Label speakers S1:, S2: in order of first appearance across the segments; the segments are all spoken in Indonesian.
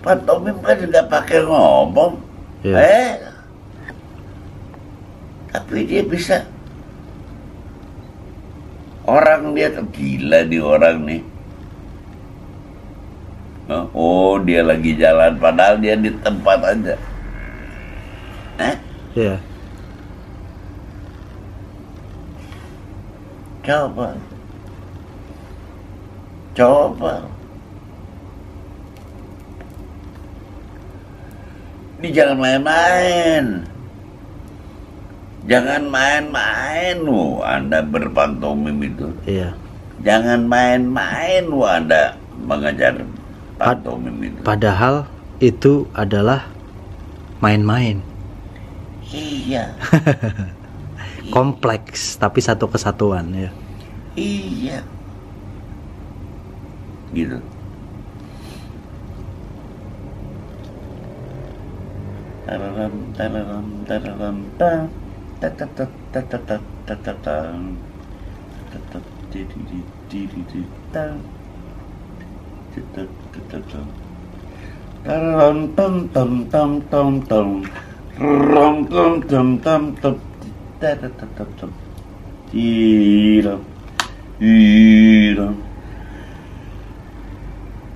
S1: pantomim kan nggak pakai ngomong, tapi dia bisa. Orang dia tuh gila di orang nih. Oh, dia lagi jalan padahal dia di tempat aja.
S2: Iya.
S1: Coba. Ini jangan main-main. Jangan main-main Anda berpantomim itu.
S2: Iya.
S1: Jangan main-main Anda mengajar pantomim itu.
S2: Padahal itu adalah main-main.
S1: Iya.
S2: Kompleks tapi satu kesatuan ya.
S1: Iya. Gitu.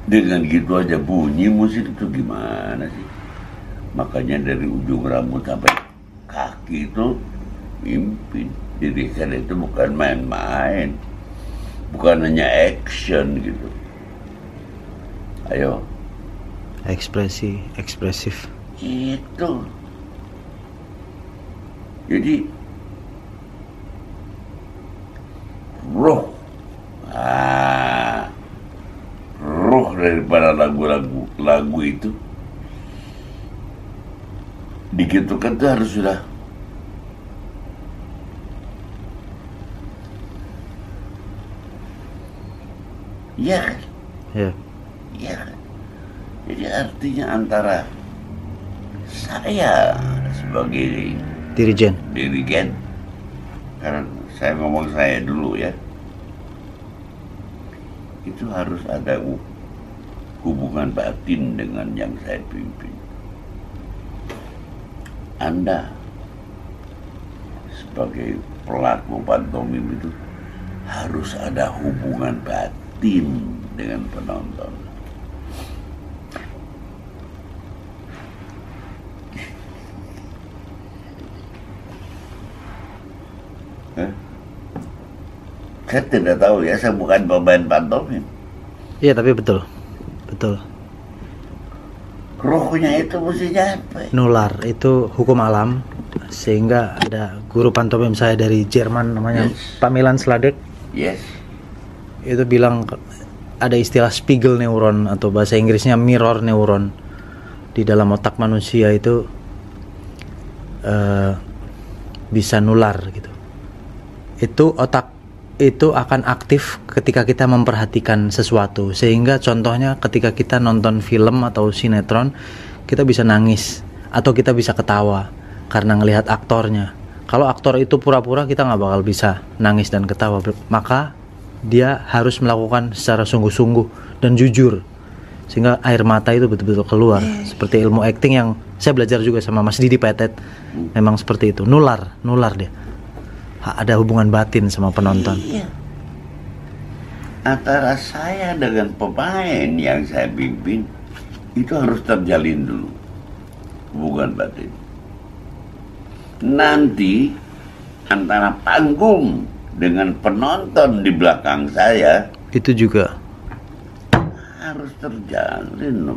S1: Dengan gitu aja bunyi musik itu gimana sih? Makanya dari ujung rambut sampai kaki itu mimpin. Jadi kan itu bukan main-main, bukan hanya action gitu. Ayo.
S2: Ekspresif.
S1: Itu. Jadi roh daripada lagu itu digitukan tuh harus sudah iya kan? Iya kan? Jadi artinya antara saya sebagai dirigen, karena saya ngomong saya dulu ya, itu harus ada hubungan batin dengan yang saya pimpin. Anda sebagai pelaku pantomim itu harus ada hubungan batin dengan penonton. Saya tidak tahu ya, saya bukan pemain pantomim.
S2: Iya, tapi betul.
S1: Rohnya itu mesti nyampe.
S2: Nular itu hukum alam, sehingga ada guru pantomim saya dari Jerman namanya Pak Milan Sladek.
S1: Yes.
S2: Itu bilang ada istilah Spiegel neuron atau bahasa Inggrisnya mirror neuron. Di dalam otak manusia itu bisa nular gitu. Itu otak itu akan aktif ketika kita memperhatikan sesuatu, sehingga contohnya ketika kita nonton film atau sinetron, kita bisa nangis atau kita bisa ketawa karena ngelihat aktornya. Kalau aktor itu pura-pura, kita nggak bakal bisa nangis dan ketawa. Maka dia harus melakukan secara sungguh-sungguh dan jujur, sehingga air mata itu betul-betul keluar. Seperti ilmu acting yang saya belajar juga sama Mas Didi Petet, memang seperti itu. Nular dia. Ada hubungan batin sama penonton.
S1: Iya. Antara saya dengan pemain yang saya pimpin itu harus terjalin dulu hubungan batin. Nanti antara panggung dengan penonton di belakang saya
S2: itu juga
S1: harus terjalin.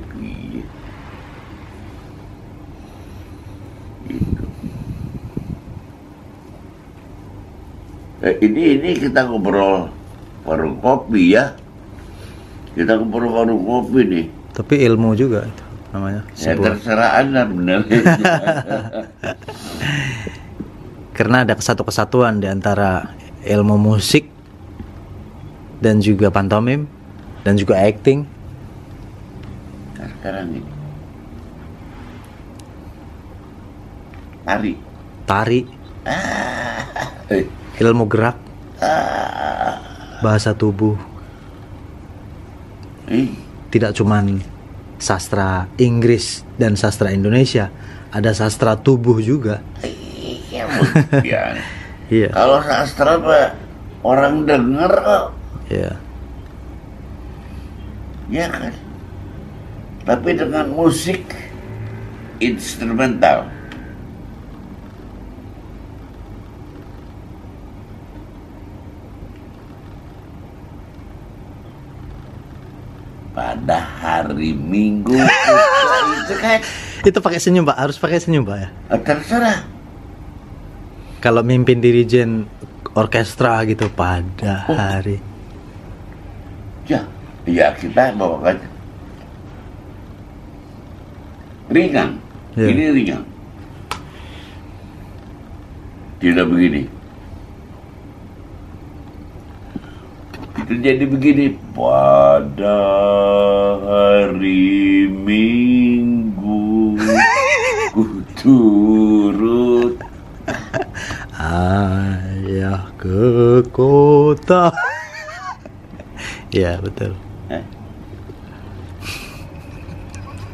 S1: Itu. Ini kita ngobrol warung kopi ya. Kita ngobrol warung kopi nih.
S2: Tapi ilmu juga itu namanya.
S1: Ya terserah Anda benar.
S2: Karena ada satu kesatuan di antara ilmu musik dan juga pantomim dan juga acting.
S1: Nah, sekarang ini tari.
S2: Ilmu gerak, bahasa tubuh, tidak cuman sastra Inggris dan sastra Indonesia, ada sastra tubuh juga.
S1: Iya, ya.
S2: Iya.
S1: Kalau sastra apa orang denger kok.
S2: Iya.
S1: Ya kan. Tapi dengan musik instrumental. Pada hari Minggu itu kan.
S2: Itu pakai senyum Pak, harus pakai senyum Pak ya.
S1: Terserah.
S2: Kalau mimpin dirijen orkestra gitu pada hari.
S1: Ya kita bawakan ringan.
S2: Ya.
S1: Ini ringan. Tidak begini. Itu jadi begini. Pada hari Minggu ku turut
S2: ayah ke kota. Ya betul.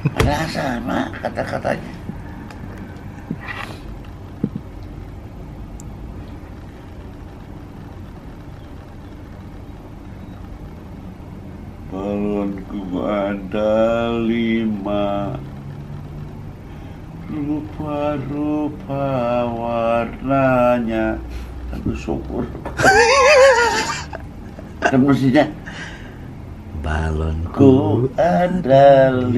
S1: Ada sama kata-katanya. Balonku ada 5, rupa-rupa warnanya. Aduh syukur. Dan mestinya balonku ada 5,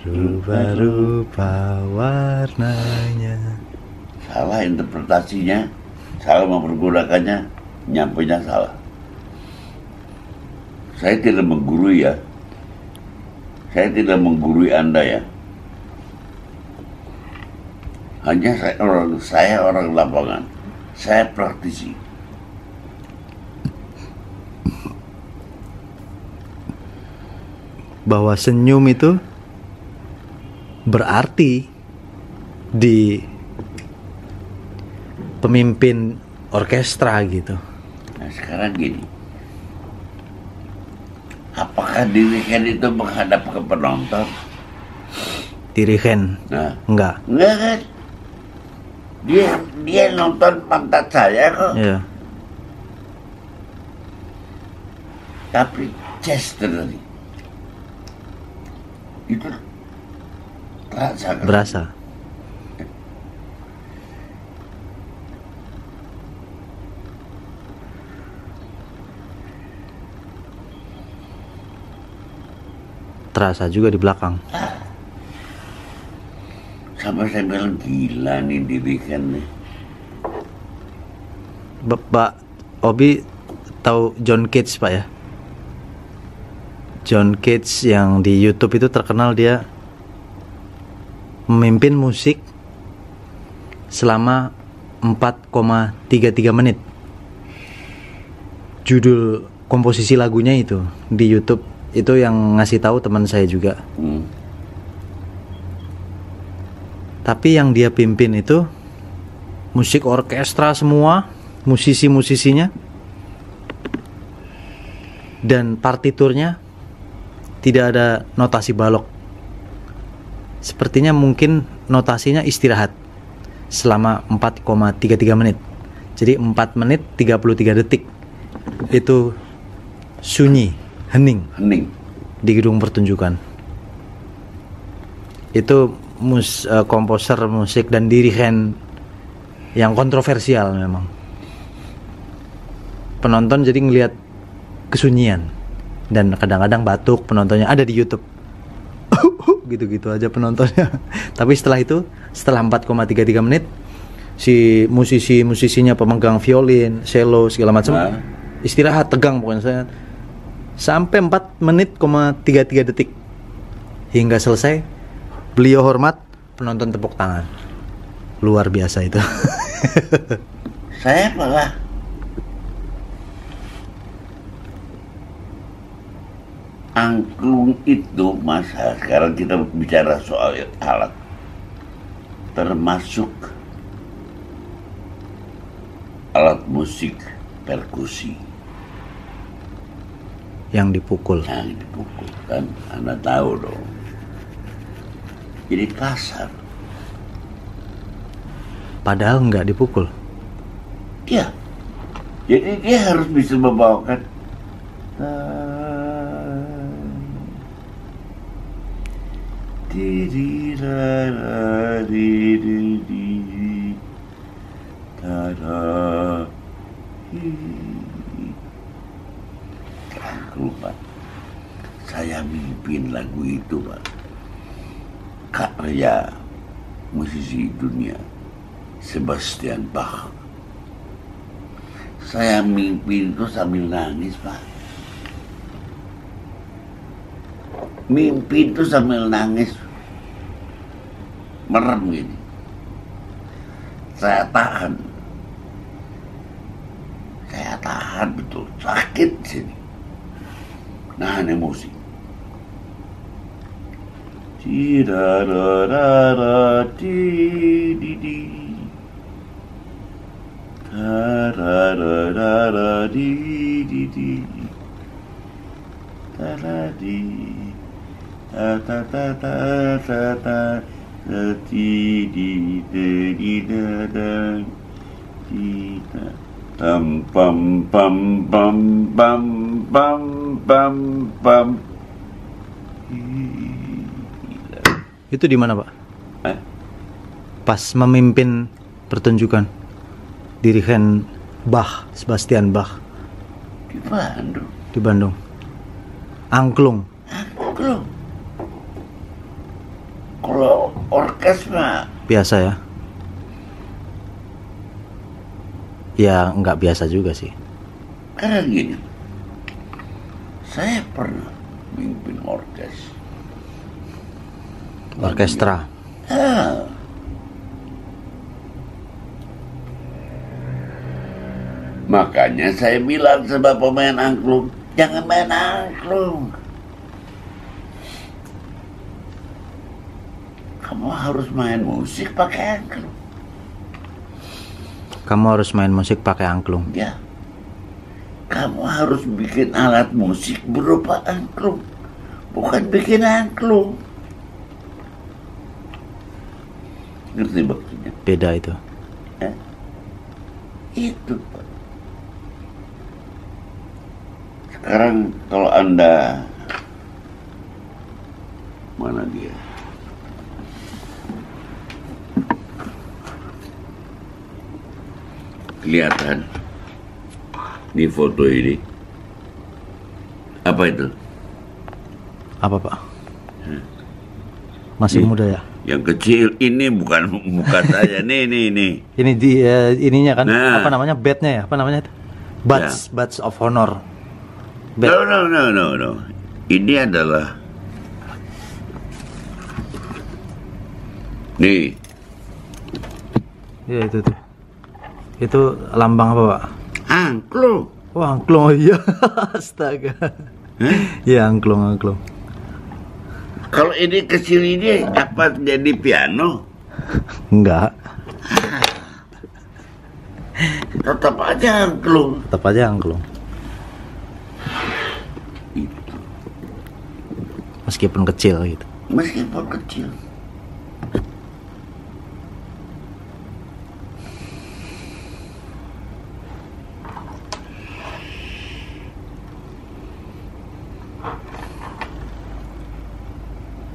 S2: rupa-rupa warnanya.
S1: Salah interpretasinya, salah mempergunakannya, nyampainya salah. Saya tidak menggurui ya. Saya tidak menggurui Anda ya. Hanya saya orang lapangan. Saya praktisi.
S2: Bahwa senyum itu berarti di pemimpin orkestra gitu.
S1: Nah sekarang gini, apakah dirigen itu menghadap ke penonton?
S2: Dirigen?
S1: Nah,
S2: enggak
S1: kan? Dia nonton pantat saya kok.
S2: ya.
S1: Tapi gesture itu terasa kan?
S2: Berasa. Terasa juga di belakang.
S1: Sampai saya bilang gila nih dirigen nih.
S2: Pak Obi tahu John Cage Pak ya? John Cage yang di YouTube itu terkenal dia memimpin musik selama 4,33 menit. Judul komposisi lagunya itu di YouTube itu yang ngasih tahu teman saya juga. Tapi yang dia pimpin itu musik orkestra semua, musisi-musisinya, dan partiturnya tidak ada notasi balok. Sepertinya mungkin notasinya istirahat selama 4,33 menit. Jadi 4 menit 33 detik itu sunyi, hening di gedung pertunjukan. Itu komposer musik dan dirigen yang kontroversial memang. Penonton jadi ngelihat kesunyian dan kadang-kadang batuk penontonnya, ada di YouTube. Gitu-gitu aja penontonnya. Tapi setelah itu, setelah 4,33 menit, si musisinya pemegang violin, cello segala macam istirahat, tegang pokoknya saya. Sampai 4 menit, 33 detik hingga selesai. Beliau hormat, penonton tepuk tangan. Luar biasa itu.
S1: Saya malah angklung itu, Mas, sekarang kita bicara soal alat, termasuk alat musik perkusi.
S2: yang dipukul.
S1: Yang dipukul kan, Anda tahu dong. Jadi kasar.
S2: Padahal nggak dipukul.
S1: Iya. Jadi dia harus bisa membawakan lupa. Saya mimpin lagu itu, Pak. Karya musisi dunia Sebastian Bach. Saya mimpi itu sambil nangis, Pak. Mimpi itu sambil nangis. Merem gini. Saya tahan. Saya tahan betul. Sakit sini. Nahan emosi. Pam pam pam pam pam pam pam pam.
S2: Itu di mana, Pak?
S1: Eh?
S2: Pas memimpin pertunjukan dirigen Bach, Sebastian Bach
S1: Di Bandung.
S2: di Bandung. Angklung.
S1: Angklung. Kalau orkes mah
S2: Biasa ya? Ya nggak biasa juga sih.
S1: karena gini. Saya pernah mimpin orkes.
S2: Orkestra.
S1: Makanya saya bilang sama pemain angklung, jangan main angklung. Kamu harus main musik pakai angklung.
S2: Kamu harus main musik pakai angklung.
S1: Ya. Kamu harus bikin alat musik berupa angklung. Bukan bikin angklung. Ngerti maksudnya?
S2: Beda itu.
S1: Itu, Pak. Sekarang kalau Anda, mana dia? Kelihatan di foto ini. Apa itu?
S2: Apa, Pak? Masih
S1: Nih.
S2: muda ya?
S1: Yang kecil ini bukan saya. Nih.
S2: Ini di ininya kan?
S1: Nah.
S2: Apa namanya? Badge-nya ya? Apa namanya itu? Badge of honor.
S1: No. Ini adalah nih.
S2: Ya itu tuh. Itu lambang apa, Pak?
S1: Angklung.
S2: Wah, angklung. Oh iya. Astaga. Ya, angklung.
S1: Kalau ini kecil ini apa jadi piano?
S2: Enggak.
S1: Tetap aja angklung.
S2: Tetap aja angklung.
S1: Itu.
S2: Meskipun kecil gitu.
S1: Meskipun kecil.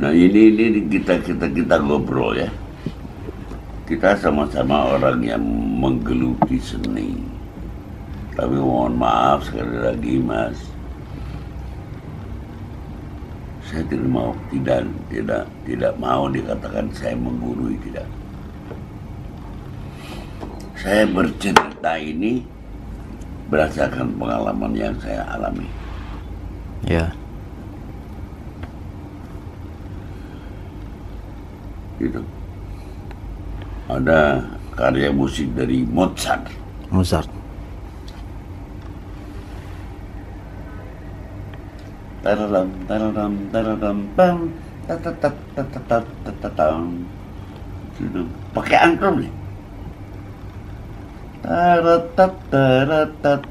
S1: Nah ini kita ngobrol ya. Kita sama-sama orang yang menggeluti seni. Tapi mohon maaf sekali lagi, Mas. Saya tidak mau dikatakan saya menggurui, tidak. Saya bercerita ini berdasarkan pengalaman yang saya alami.
S2: Ya.
S1: Gitu. Ada karya musik dari Mozart. Tararam pam tatatatatatatam. Gitu. Pakai angklung nih. Taratatatatat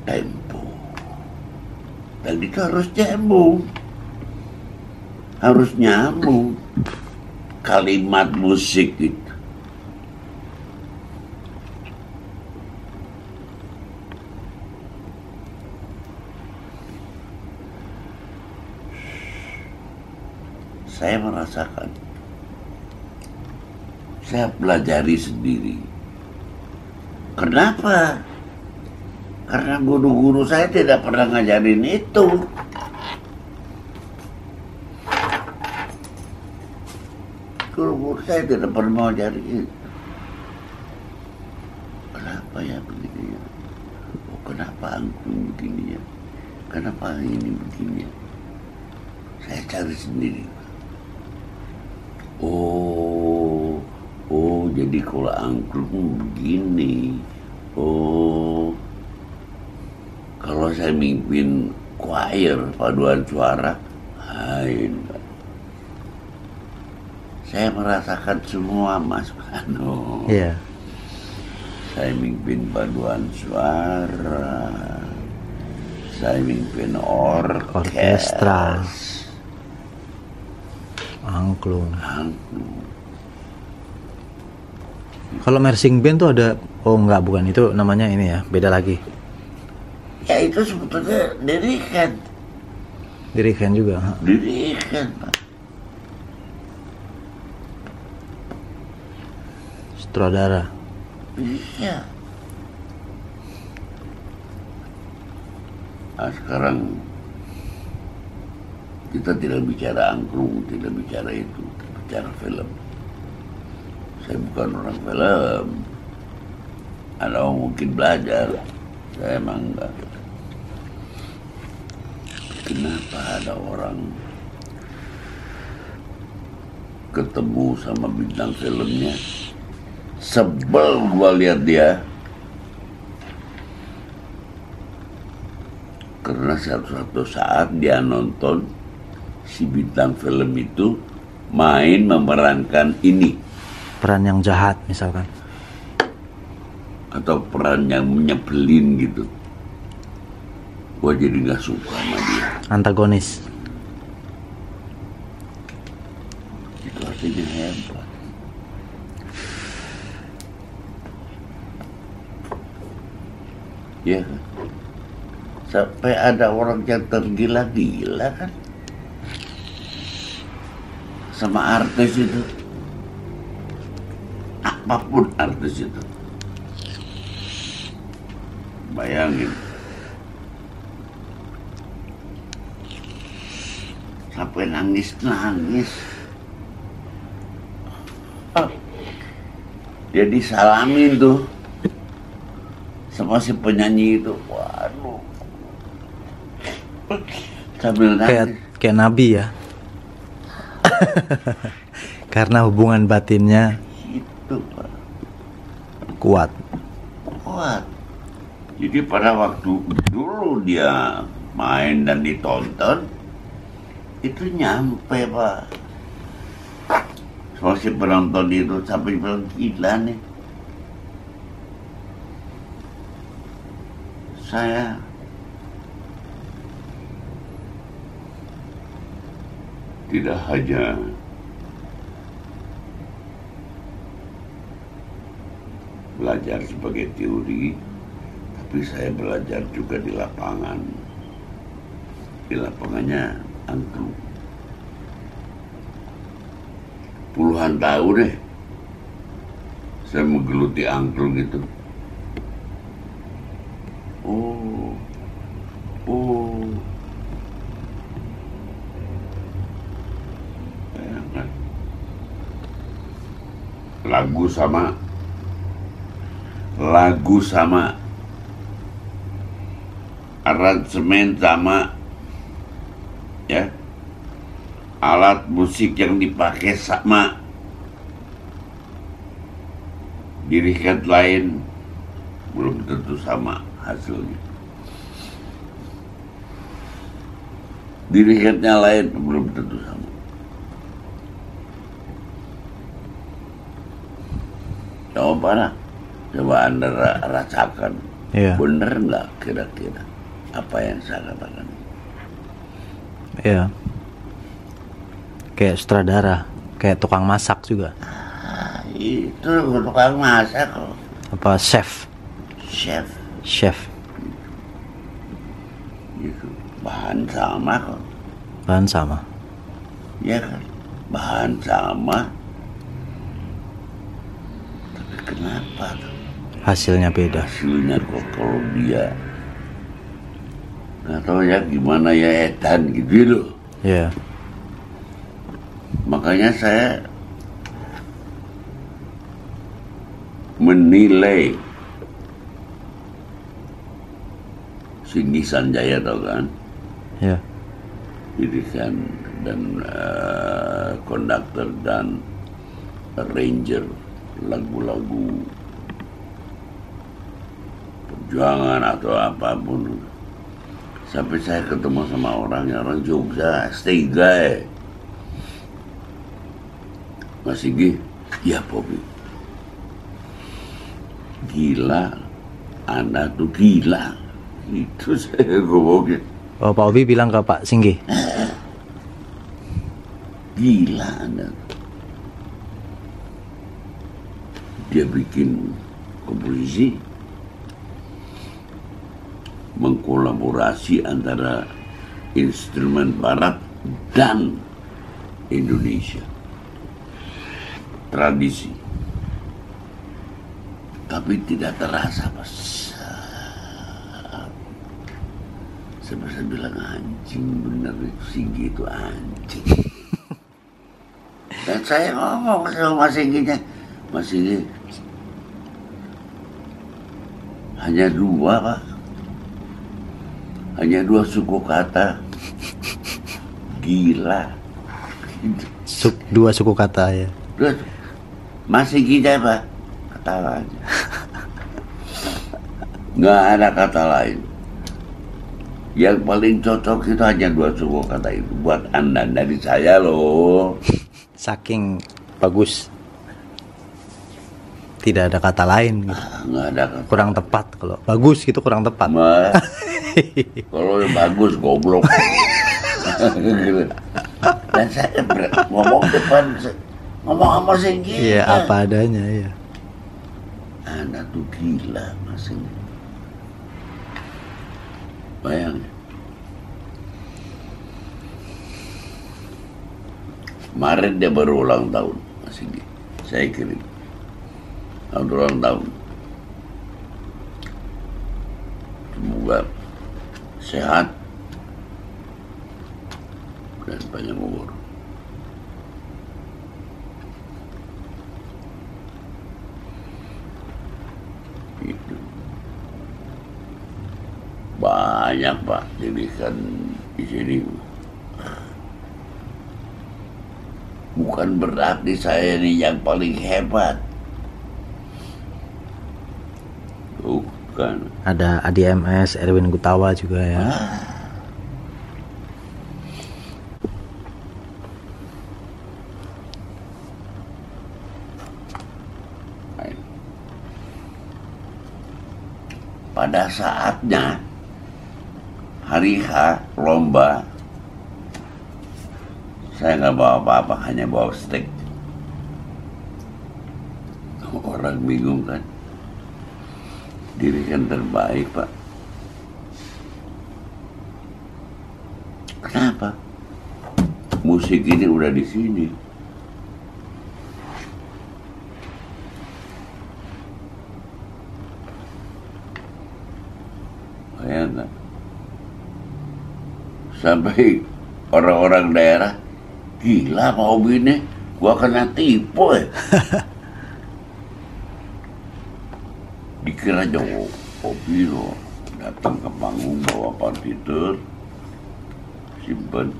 S1: Tempo. Dan itu harus nyambung. Harus nyambung. Kalimat musik itu. Saya merasakan. Saya pelajari sendiri. Kenapa? Karena guru-guru saya tidak pernah ngajarin itu. Guru-guru saya tidak pernah ngajarin itu. Kenapa ya begini ya? Oh, kenapa angklung begini ya? Kenapa ini begini ya? Saya cari sendiri. Oh, jadi kalau angklung begini. Oh, kalau saya mimpin choir, paduan suara, saya merasakan semua, Mas Pano.
S2: Iya.
S1: Saya mimpin paduan suara, saya mimpin
S2: Orkestra. Angklung. Kalau marching band tuh ada, oh enggak, bukan, itu namanya ini ya, beda lagi.
S1: Ya itu sebetulnya dirikan.
S2: Dirikan juga.
S1: Dirikan, Pak.
S2: Sutradara.
S1: Iya. Nah, sekarang kita tidak bicara angklung, tidak bicara itu, bicara film. Saya bukan orang film. Ada orang mungkin belajar, saya emang enggak. Kenapa ada orang ketemu sama bintang filmnya, sebel gua lihat dia, karena satu saat dia nonton si bintang film itu main memerankan ini,
S2: peran yang jahat misalkan,
S1: atau peran yang menyebelin gitu. Gua jadi nggak suka sama dia.
S2: Antagonis.
S1: Itu artinya hebat. Ya kan? Sampai ada orang yang tergila-gila kan sama artis itu. Apapun artis itu. Bayangin. Sampai nangis-nangis. Dia disalamin tuh sama si penyanyi itu. Waduh. Sambil nangis.
S2: Kayak nabi ya. Karena hubungan batinnya
S1: itu, Pak.
S2: Kuat.
S1: Jadi pada waktu dulu dia main dan ditonton, itu nyampe, Pak. Soal si penonton itu sampai bilang, gila nih. Saya tidak hanya belajar sebagai teori, tapi saya belajar juga di lapangan. Di lapangannya angklung. Puluhan tahun deh saya menggeluti angklung itu. Bayangkan. Lagu sama, aransemen sama, ya, alat musik yang dipakai sama, dirikat lain belum tentu sama hasilnya. Dirikatnya lain belum tentu sama. Coba lah, coba Anda rasakan.
S2: Iya.
S1: Bener nggak kira-kira apa yang saya katakan?
S2: Iya. Kayak sutradara, kayak tukang masak juga.
S1: Itu tukang masak kok.
S2: Apa chef?
S1: Chef. Itu bahan sama kok.
S2: Bahan sama.
S1: Ya kan, bahan sama. Tapi kenapa tuh?
S2: Hasilnya beda.
S1: Hasilnya kok kalau dia nggak tahu ya gimana ya edan gitu loh.
S2: Iya.
S1: Makanya saya menilai Singgi Sanjaya, tau kan?
S2: Iya.
S1: Dirikan dan konduktor dan arranger lagu-lagu perjuangan atau apapun. Sampai saya ketemu sama orang Jogja, stay guy. Mas Singgi, ya Popi. Gila, Anda tuh gila. Itu saya ngomongin.
S2: Oh, Pak Obi bilang ke Pak Singgi.
S1: Gila Anda. Dia bikin komposisi mengkolaborasi antara instrumen barat dan Indonesia. Tradisi. Tapi tidak terasa, Mas. Saya bilang anjing, bener itu Singgi itu anjing. Dan saya ngomong sama Mas Singginya, Mas Singgi, hanya dua Pak, hanya dua suku kata, gila.
S2: Dua suku kata ya.
S1: Mas Singginya Pak, kata aja. Nggak ada kata lain. Yang paling cocok itu hanya dua suku kata itu buat Anda, dari saya loh.
S2: Saking bagus, tidak ada kata lain gitu.
S1: Nggak ada kata.
S2: Kurang tepat. Kalau bagus gitu kurang tepat.
S1: Kalau yang bagus goblok. Dan saya ngomong sama Singgi.
S2: Iya, apa adanya ya.
S1: Anda tuh gila Mas Singgi. Bayangin. Kemarin dia baru ulang tahun, Mas Singgi. Saya kirim. Selamat ulang tahun. Semoga sehat dan panjang umur. Itu banyak Pak dirikan di sini. Bukan berarti saya ini yang paling hebat. Bukan.
S2: Ada Adi MS, Erwin Gutawa juga ya.
S1: Pada saatnya hari H lomba, saya nggak bawa apa-apa, hanya bawa steak. Orang bingung kan, dirikan terbaik Pak. Kenapa? Musik ini udah di sini. Bayangkan. Sampai orang-orang daerah, gila Pak Obi ini, gua kena tipu ya. Dikira jauh Obi loh, datang ke panggung bawa partitur, simpen,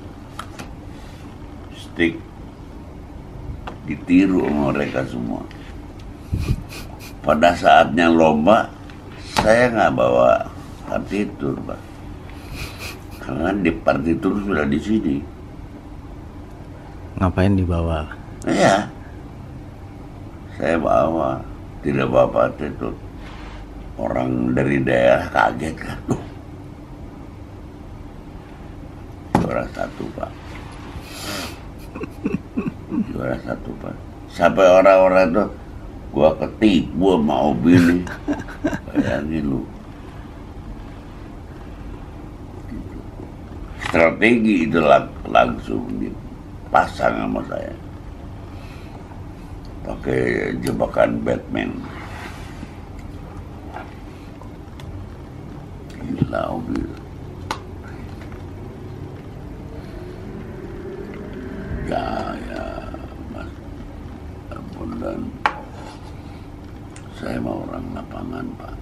S1: stick, ditiru sama mereka semua. Pada saatnya lomba, saya nggak bawa partitur Pak, karena di partitur sudah di sini.
S2: Ngapain dibawa?
S1: Iya, saya bawa tidak apa-apa itu. Orang dari daerah kaget kan. Juara satu Pak. Juara satu Pak. Sampai orang-orang tuh gua ketipu sama Obi nih. Bayangin lu. Gitu. Strategi itu langsung dipasang sama saya. Pakai jebakan Batman. Gila Obi. Ya Mas, ampun. Dan saya mau orang lapangan Pak.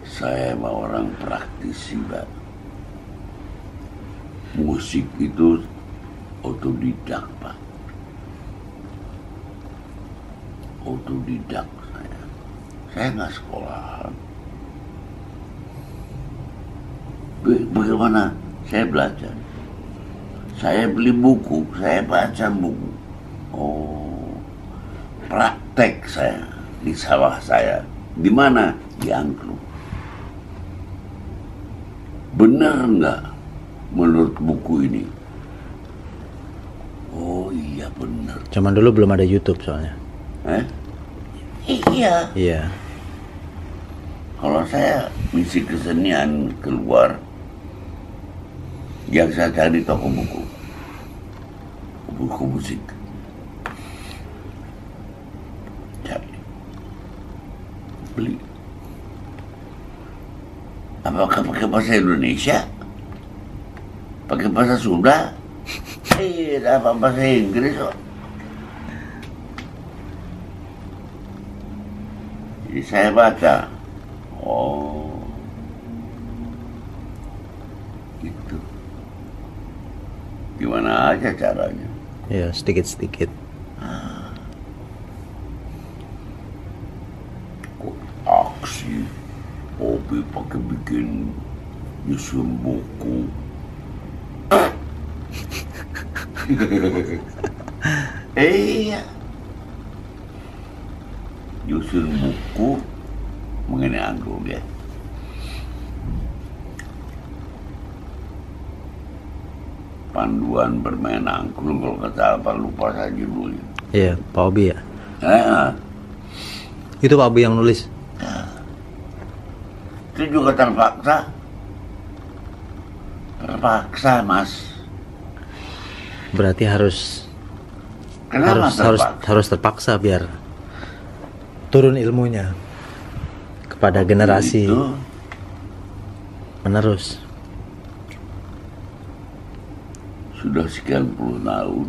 S1: Saya mau orang praktisi Pak. Musik itu otodidak Pak. Otodidak saya. Saya nggak sekolah. Bagaimana saya belajar? Saya beli buku, saya baca buku. Oh, praktek saya di sawah saya. Di mana? Di Angklung. Benar nggak menurut buku ini? Oh iya benar.
S2: Zaman dulu belum ada YouTube soalnya.
S1: Iya.
S2: Iya.
S1: Kalau saya misi kesenian keluar, yang saya cari toko buku musik, cari, beli. Apakah pakai bahasa Indonesia? Pakai bahasa Sunda? Apa bahasa Inggris kok? Jadi saya baca. Oh, gitu. Gimana aja caranya?
S2: Ya, sedikit-sedikit.
S1: Kok aksi Obi pakai bikin nyusun buku. Iya. Nyusun buku mengenai Angklung ya. Panduan bermain angklung, kalau kata apa lupa saya judulnya.
S2: Iya, Pak Obi ya. Itu Pak Obi yang nulis.
S1: Itu juga terpaksa. Terpaksa Mas.
S2: Berarti harus
S1: Kenapa
S2: harus terpaksa biar turun ilmunya kepada generasi
S1: itu
S2: menerus.
S1: sudah sekian puluh tahun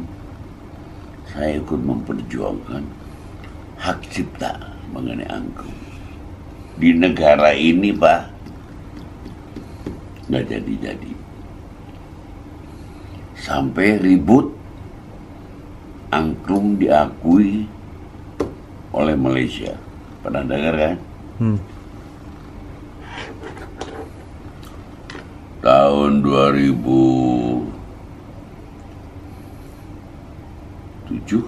S1: saya ikut memperjuangkan hak cipta mengenai angklung di negara ini Pak. Nggak jadi-jadi sampai ribut angklung diakui oleh Malaysia. Pernah dengar kan? Tahun 2007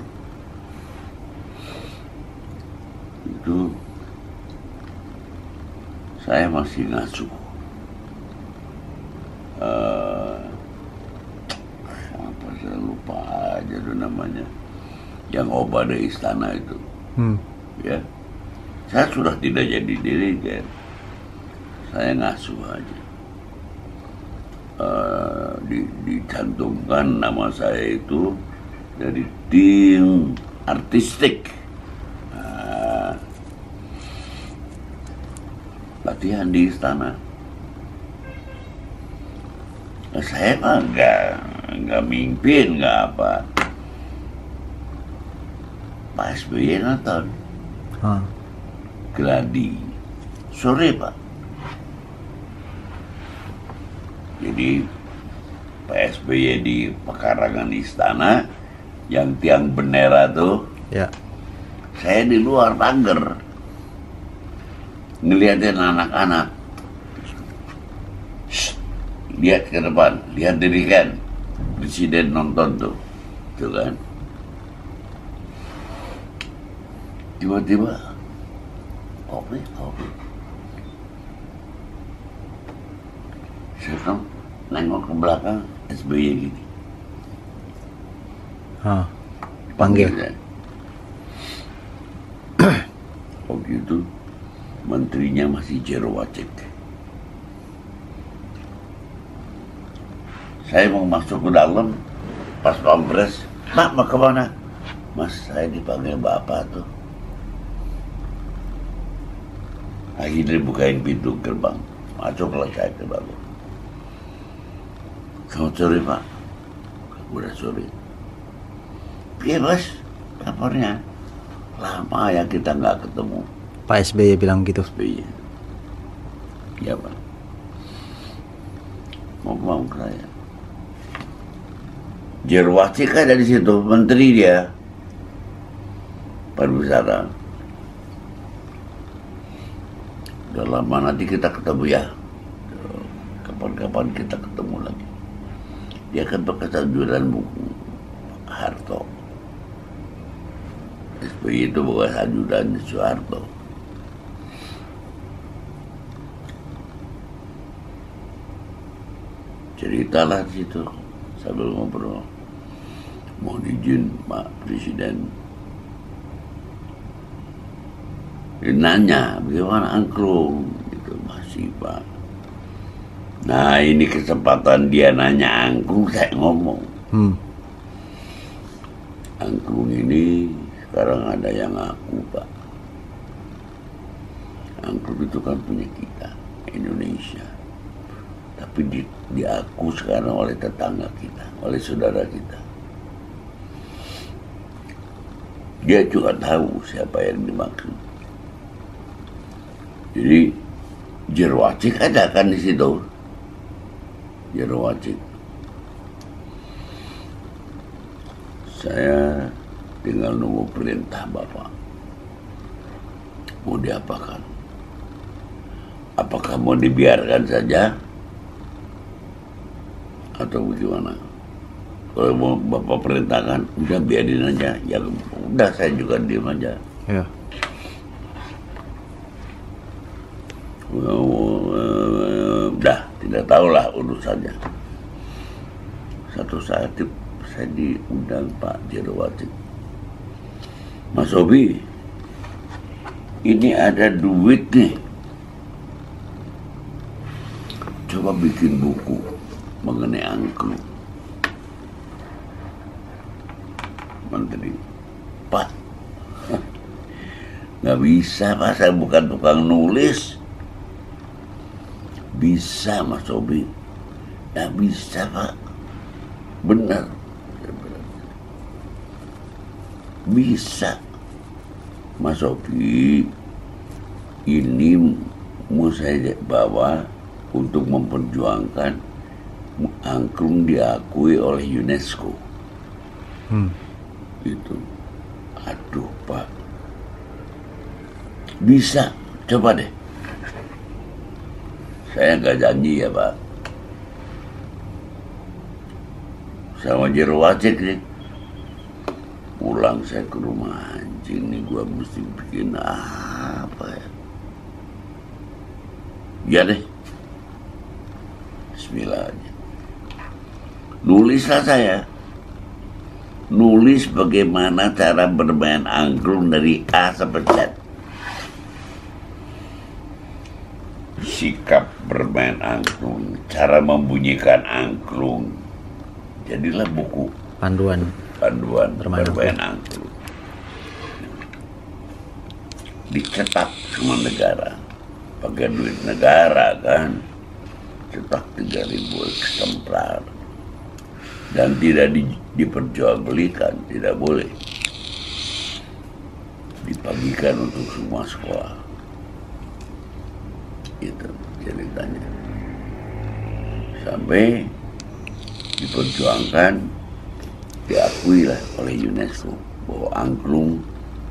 S1: itu saya masih ngasuh apa saya lupa aja tuh namanya, yang Obada Istana itu. Ya, saya sudah tidak jadi dirigen, saya ngasuh aja. Dicantumkan nama saya itu dari tim artistik, latihan di istana. Nah, saya mah nggak mimpin, nggak apa. Pak SBY nonton Gladi sore Pak. Jadi Pak SBY di pekarangan istana, yang tiang bendera tuh,
S2: ya.
S1: Saya di luar pagar ngeliatin anak-anak. Lihat ke depan, lihat diri kan, presiden nonton tuh kan. tiba-tiba kopi. Saya kan nengok ke belakang, SBY gini.
S2: Panggil.
S1: Waktu itu menterinya masih Jerowacek. Saya mau masuk ke dalam, pas pampres, Mak mau kemana? Mas, saya dipanggil bapak tuh. Akhirnya bukain pintu gerbang, masuklah saya ke dalam. Selamat sore Pak. Udah sore. Iya Mas, kabarnya lama ya kita nggak ketemu.
S2: Pak SBY bilang gitu.
S1: SBY. Iya Pak. Mau ke saya. Jerwacik ada di situ, menteri dia pariwisata. Udah lama, nanti kita ketemu ya. Kapan-kapan kita ketemu lagi. Dia kan bekas ajudan buku Harto. SBY itu bekas ajudan Soeharto. Ceritalah situ sambil ngobrol. Mohon izin Pak Presiden. Dia nanya bagaimana angklung gitu. Masih Pak. Nah ini kesempatan dia nanya angklung, saya ngomong. Angklung ini sekarang ada yang ngaku Pak. Angklung itu kan punya kita, Indonesia. Tapi diaku sekarang oleh tetangga kita, oleh saudara kita. Dia juga tahu siapa yang dimaksud. Jadi Jerwacik ada kan di situ. Jerwacik. Saya tinggal nunggu perintah Bapak. Mau diapakan? Apakah mau dibiarkan saja? Atau bagaimana? Kalau mau Bapak perintahkan, udah biarin aja. Ya udah, saya juga diem aja.
S2: Ya.
S1: Udah, tidak tahulah urusannya. Satu saat saya diundang Pak Jerowacik. Mas Obi, ini ada duit nih. Coba bikin buku mengenai angklung. Menteri, Pak, nggak bisa Pak, saya bukan tukang nulis. Bisa Mas Obi, nggak bisa Pak, benar. Bisa Mas Obi, ini mau saya bawa untuk memperjuangkan angklung diakui oleh UNESCO. Itu, aduh Pak, bisa, coba deh. Saya nggak janji ya Pak, sama Jerowacik nih. Pulang saya ke rumah, anjing nih gua mesti bikin apa ya? Ya deh, bismillah aja. Nulislah saya. Nulis bagaimana cara bermain angklung dari A sampai Z. Sikap bermain angklung, cara membunyikan angklung. Jadilah buku
S2: Panduan
S1: bermain angklung. Dicetak sama negara, pakai duit negara kan, cetak 3.000 eksemplar. Dan tidak diperjualbelikan, tidak boleh. Dibagikan untuk semua sekolah. Itu ceritanya. Sampai diperjuangkan, diakui lah oleh UNESCO bahwa angklung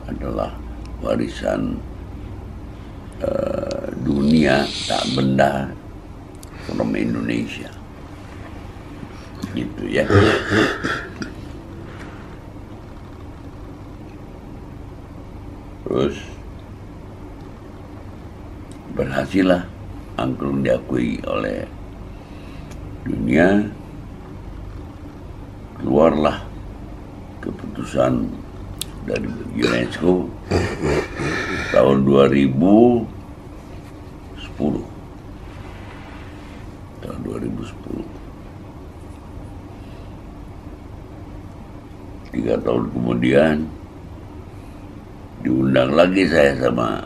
S1: adalah warisan dunia tak benda from Indonesia. Gitu ya. Terus berhasillah angklung diakui oleh dunia. Keluarlah keputusan dari UNESCO tahun 2010. Tahun 2010. 3 tahun kemudian diundang lagi saya sama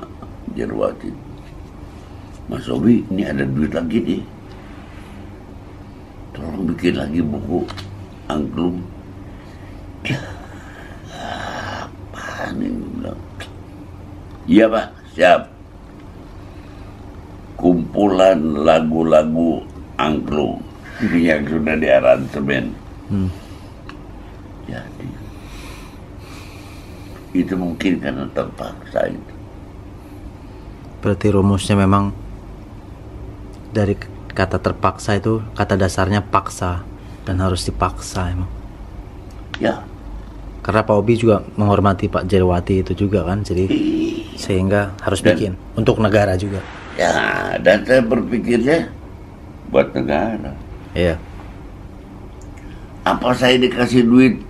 S1: Jerwati. Mas Obi, ini ada duit lagi nih. Tolong bikin lagi buku angklung. Ya, apaan ini? Bilang. Iya Pak, siap. Kumpulan lagu-lagu angklung yang sudah diaransemen. Jadi itu mungkin karena terpaksa itu.
S2: Berarti rumusnya memang dari kata terpaksa itu, kata dasarnya paksa dan harus dipaksa emang.
S1: Ya.
S2: Karena Pak Obi juga menghormati Pak Jerwati itu juga kan, jadi sehingga harus bikin untuk negara juga.
S1: Ya, dan saya berpikirnya buat negara.
S2: Iya.
S1: Apa saya dikasih duit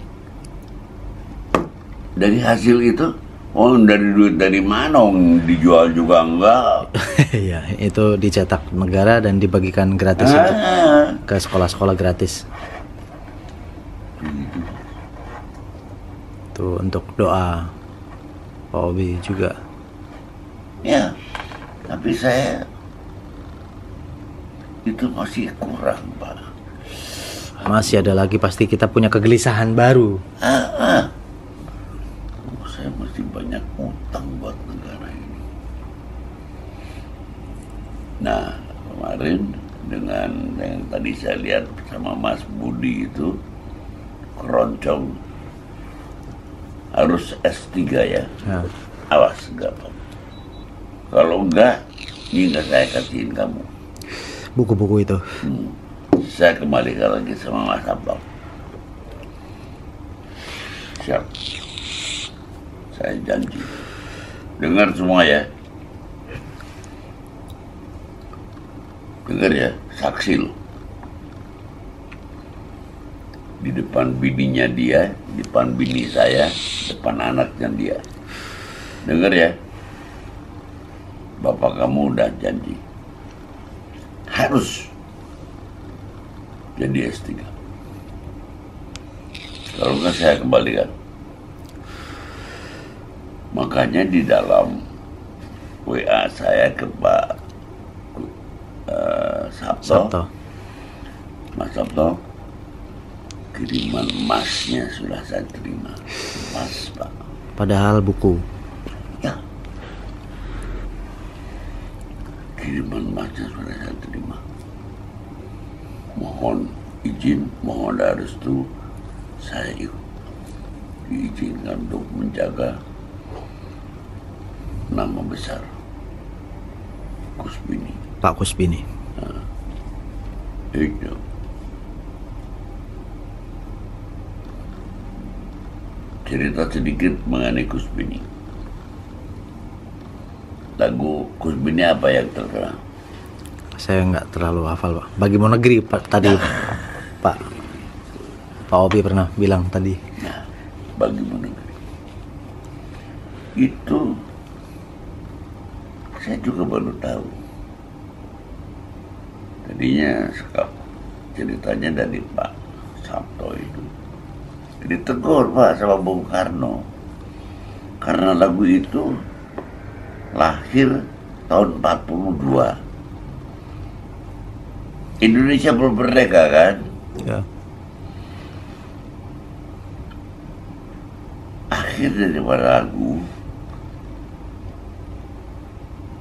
S1: dari hasil itu? Oh, dari duit dari mana? Dijual juga enggak.
S2: Iya, itu dicetak negara dan dibagikan gratis untuk ke sekolah-sekolah gratis. Tuh untuk doa Pak Obi juga.
S1: Ya, tapi saya itu masih kurang, Pak.
S2: Masih ada lagi, pasti kita punya kegelisahan baru.
S1: Saya masih banyak utang buat negara ini. Nah, kemarin dengan yang tadi saya lihat sama Mas Budi itu, keroncong harus S3 ya. Awas, enggak Pak. Kalau enggak, ini enggak saya kasihin kamu.
S2: Buku-buku itu.
S1: Saya kembalikan lagi sama Mas Abang. Siap. Saya janji. Dengar semua ya. Dengar ya, saksi lo. Di depan bininya dia, di depan bini saya, depan anaknya dia. Dengar ya. Bapak kamu udah janji. Harus jadi S3. Kalau nggak saya kembalikan. Makanya di dalam WA saya ke Pak Sabto, Mas Sabto, kiriman emasnya sudah saya terima. Emas, Pak.
S2: Padahal buku.
S1: Ya. Kiriman emasnya sudah saya terima. Mohon izin, mohon restu, saya diizinkan untuk menjaga nama besar Kusbini.
S2: Pak Kusbini.
S1: Nah, itu. Cerita sedikit mengenai Kusbini. Lagu Kusbini apa yang terkenal?
S2: Saya nggak terlalu hafal Pak. Bagi mau negeri Pak tadi Pak Obi pernah bilang tadi.
S1: Nah, bagi negeri itu saya juga baru tahu. Tadinya ceritanya dari Pak Sabto itu ditegur Pak sama Bung Karno karena lagu itu lahir tahun 42. Indonesia belum merdeka kan?
S2: Ya.
S1: Akhir daripada lagu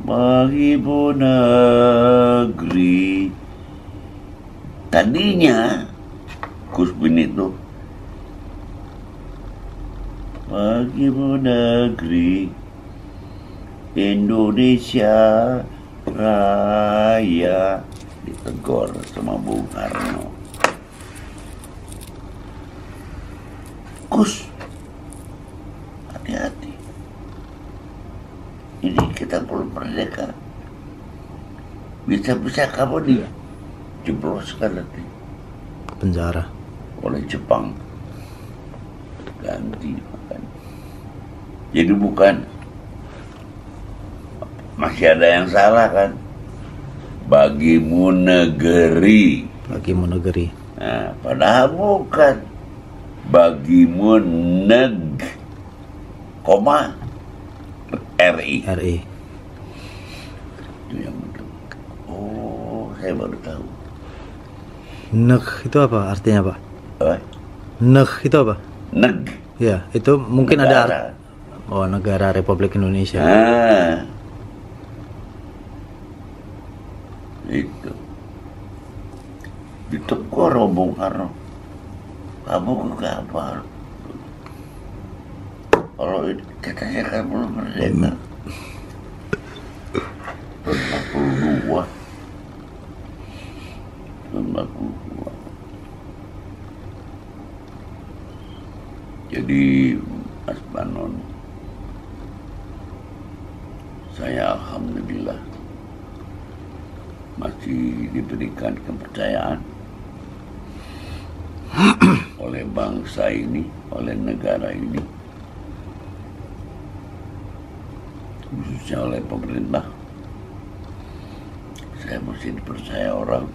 S1: menghibur negeri. Tadinya Kusbini itu menghibur negeri Indonesia Raya, ditegur sama Bung Karno. Kus, hati-hati. ini kita belum merdeka. Bisa-bisa kamu dijebloskan nanti
S2: penjara
S1: oleh Jepang. Ganti makan. Jadi bukan masih ada yang salah kan? Bagimu negeri. Nah, padahal bukan. Bagimu RI. Itu yang betul. Oh, saya baru tahu.
S2: Neg itu apa artinya, Pak?
S1: Apa?
S2: Neg itu apa?
S1: Neg.
S2: Ya, itu mungkin
S1: Negara.
S2: ada negara Republik Indonesia.
S1: Ah, itu ditegur Bung Karno, kamu ke apa? Kalau katanya kan belum merdeka. 42. Jadi Mas Banon, saya alhamdulillah masih diberikan kepercayaan oleh bangsa ini, oleh negara ini, khususnya oleh pemerintah. Saya mesti dipercaya orang.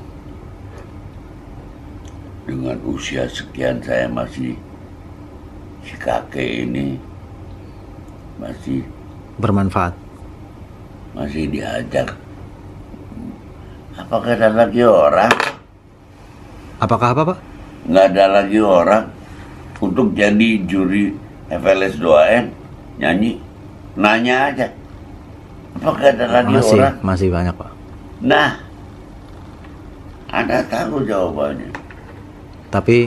S1: Dengan usia sekian saya masih, si kakek ini masih
S2: Bermanfaat.
S1: masih diajak. Apakah ada lagi orang?
S2: Apakah apa, Pak?
S1: Nggak ada lagi orang untuk jadi juri FLS 2N nyanyi. Nanya aja. Apakah ada lagi orang?
S2: Masih banyak, Pak.
S1: Nah, Anda tahu jawabannya.
S2: Tapi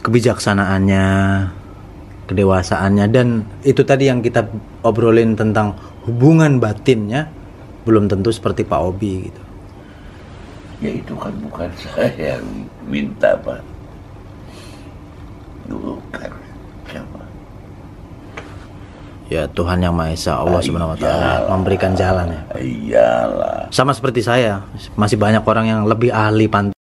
S2: kebijaksanaannya, kedewasaannya, dan itu tadi yang kita obrolin tentang hubungan batinnya belum tentu seperti Pak Obi gitu.
S1: Ya itu kan bukan saya yang minta, Pak. Bukan. Siapa?
S2: Ya Tuhan Yang Maha Esa, Allah Subhanahu wa taala memberikan jalan ya.
S1: Iyalah.
S2: Sama seperti saya, masih banyak orang yang lebih ahli